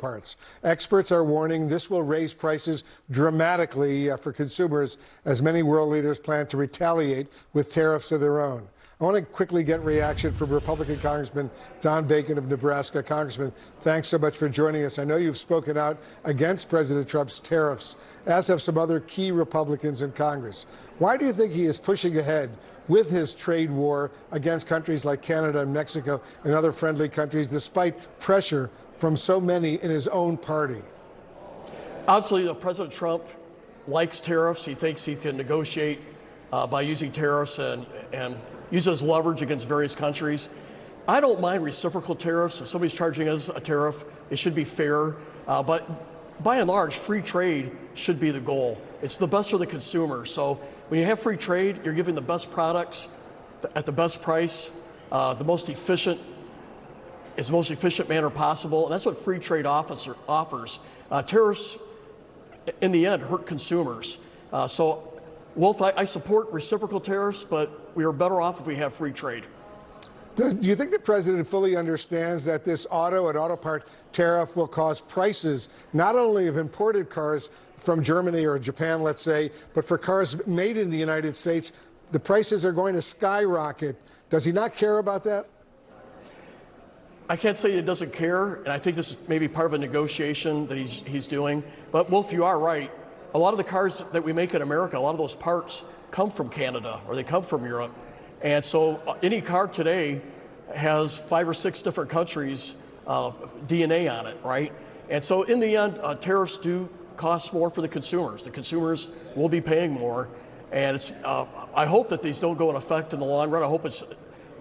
parts. Experts are warning this will raise prices dramatically for consumers as many world leaders plan to retaliate with tariffs of their own. I want to quickly get reaction from Republican Congressman Don Bacon of Nebraska. Congressman, thanks so much for joining us. I know you've spoken out against President Trump's tariffs, as have some other key Republicans in Congress. Why do you think he is pushing ahead with his trade war against countries like Canada and Mexico and other friendly countries, despite pressure from so many in his own party? Obviously, President Trump likes tariffs. He thinks he can negotiate by using tariffs and uses leverage against various countries. I don't mind reciprocal tariffs. If somebody's charging us a tariff, it should be fair. But by and large, free trade should be the goal. It's the best for the consumer. So when you have free trade, you're giving the best products at the best price, the most efficient manner possible. And that's what free trade offers. Tariffs, in the end, hurt consumers. So Wolf, I support reciprocal tariffs, but we are better off if we have free trade. Do you think the president fully understands that this auto part tariff will cause prices not only of imported cars from Germany or Japan, let's say, but for cars made in the United States, the prices are going to skyrocket? Does he not care about that? I can't say he doesn't care, and I think this is maybe part of a negotiation that he's doing. But Wolf, you are right. A lot of the cars that we make in America, a lot of those parts come from Canada or they come from Europe. And so any car today has 5 or 6 different countries' DNA on it, right? And so in the end, tariffs do cost more for the consumers. The consumers will be paying more. And I hope that these don't go in effect in the long run. I hope it's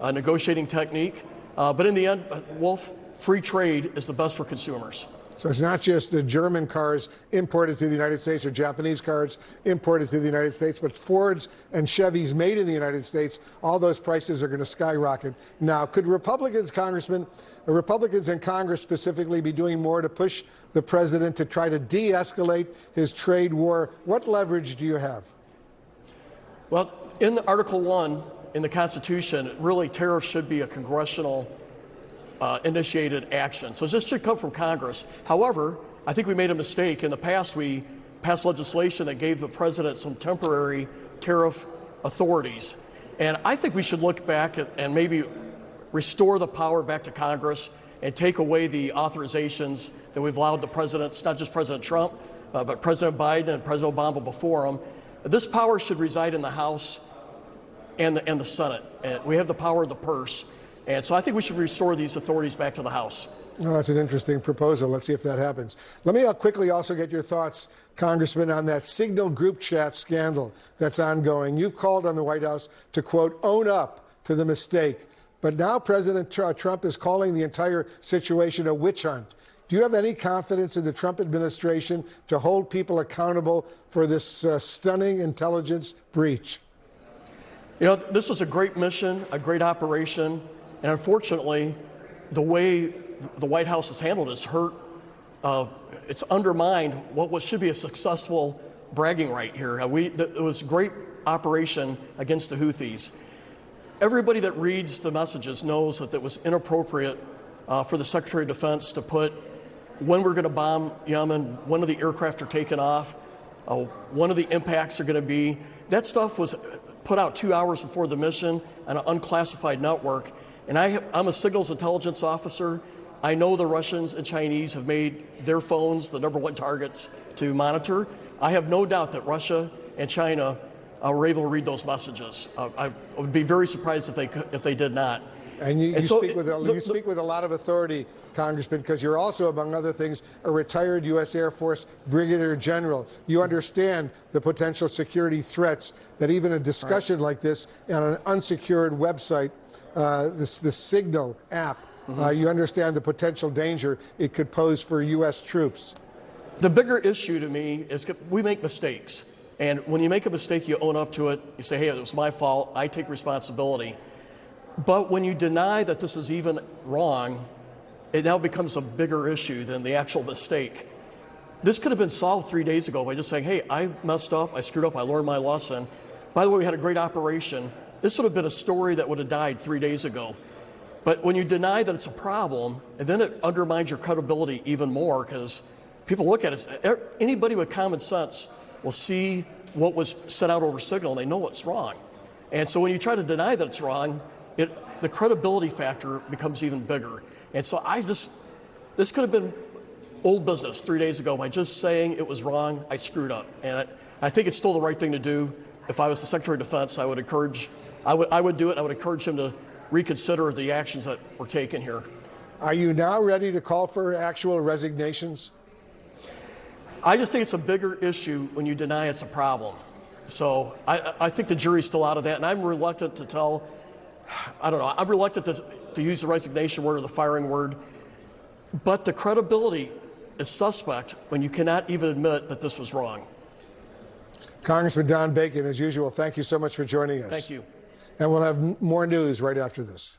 a negotiating technique. But in the end, Wolf, free trade is the best for consumers. So it's not just the German cars imported to the United States or Japanese cars imported to the United States, but Fords and Chevys made in the United States. All those prices are going to skyrocket. Now, could Republicans in Congress specifically be doing more to push the president to try to de-escalate his trade war? What leverage do you have? Well, in Article 1 in the Constitution, really tariffs should be a congressional initiated action. So this should come from Congress. However, I think we made a mistake. In the past, we passed legislation that gave the president some temporary tariff authorities. And I think we should look back and maybe restore the power back to Congress and take away the authorizations that we've allowed the presidents, not just President Trump, but President Biden and President Obama before him. This power should reside in the House and the Senate. And we have the power of the purse. And so I think we should restore these authorities back to the House. Oh, that's an interesting proposal. Let's see if that happens. Let me quickly also get your thoughts, Congressman, on that Signal group chat scandal that's ongoing. You've called on the White House to, quote, own up to the mistake. But now President Trump is calling the entire situation a witch hunt. Do you have any confidence in the Trump administration to hold people accountable for this stunning intelligence breach? You know, this was a great mission, a great operation. And unfortunately, the way the White House has handled it has hurt. It's undermined what should be a successful bragging right here. It was a great operation against the Houthis. Everybody that reads the messages knows that it was inappropriate for the Secretary of Defense to put when we're going to bomb Yemen, when of the aircraft are taken off, when of the impacts are going to be. That stuff was put out 2 hours before the mission on an unclassified network. And I'm a signals intelligence officer. I know the Russians and Chinese have made their phones the #1 targets to monitor. I have no doubt that Russia and China were able to read those messages. I would be very surprised if they did not. And you speak with a lot of authority, Congressman, because you're also, among other things, a retired U.S. Air Force Brigadier General. You understand the potential security threats that even a discussion like this on an unsecured website, the Signal app, you understand the potential danger it could pose for U.S. troops. The bigger issue to me is we make mistakes. And when you make a mistake, you own up to it. You say, hey, it was my fault. I take responsibility. But when you deny that this is even wrong, it now becomes a bigger issue than the actual mistake. This could have been solved 3 days ago by just saying, hey, I messed up, I screwed up, I learned my lesson. By the way, we had a great operation. This would have been a story that would have died 3 days ago. But when you deny that it's a problem, and then it undermines your credibility even more, because people look at it, anybody with common sense will see what was set out over Signal, and they know what's wrong. And so when you try to deny that it's wrong, the credibility factor becomes even bigger. And so this could have been old business 3 days ago. By just saying it was wrong, I screwed up. And I think it's still the right thing to do. If I was the Secretary of Defense, I would do it. I would encourage him to reconsider the actions that were taken here. Are you now ready to call for actual resignations? I just think it's a bigger issue when you deny it's a problem. So I think the jury's still out of that, and I'm reluctant to I'm reluctant to use the resignation word or the firing word, but the credibility is suspect when you cannot even admit that this was wrong. Congressman Don Bacon, as usual, thank you so much for joining us. Thank you. And we'll have more news right after this.